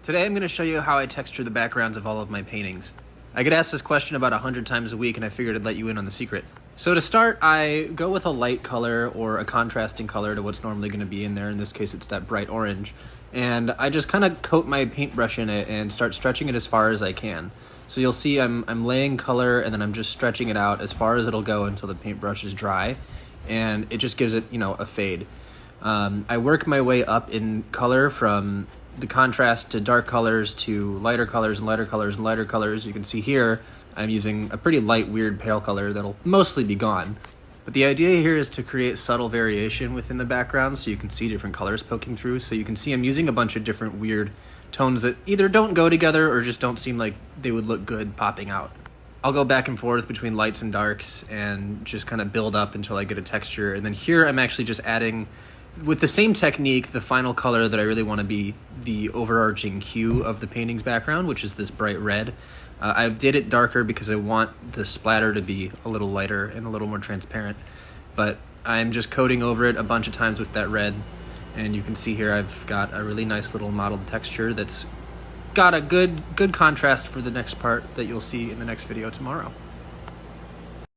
Today I'm going to show you how I texture the backgrounds of all of my paintings. I get asked this question about 100 times a week and I figured I'd let you in on the secret. So to start, I go with a light color or a contrasting color to what's normally going to be in there. In this case, it's that bright orange. And I just kind of coat my paintbrush in it and start stretching it as far as I can. So you'll see I'm laying color and then I'm just stretching it out as far as it'll go until the paintbrush is dry. And it just gives it, a fade. I work my way up in color from the contrast to dark colors to lighter colors and lighter colors and lighter colors. You can see here I'm using a pretty light, weird pale color that'll mostly be gone. But the idea here is to create subtle variation within the background so you can see different colors poking through. So you can see I'm using a bunch of different weird tones that either don't go together or just don't seem like they would look good popping out. I'll go back and forth between lights and darks and just kind of build up until I get a texture. And then here I'm actually just adding, with the same technique, the final color that I really want to be the overarching hue of the painting's background, which is this bright red. I did it darker because I want the splatter to be a little lighter and a little more transparent. But I'm just coating over it a bunch of times with that red. And you can see here I've got a really nice little mottled texture that's got a good contrast for the next part that you'll see in the next video tomorrow.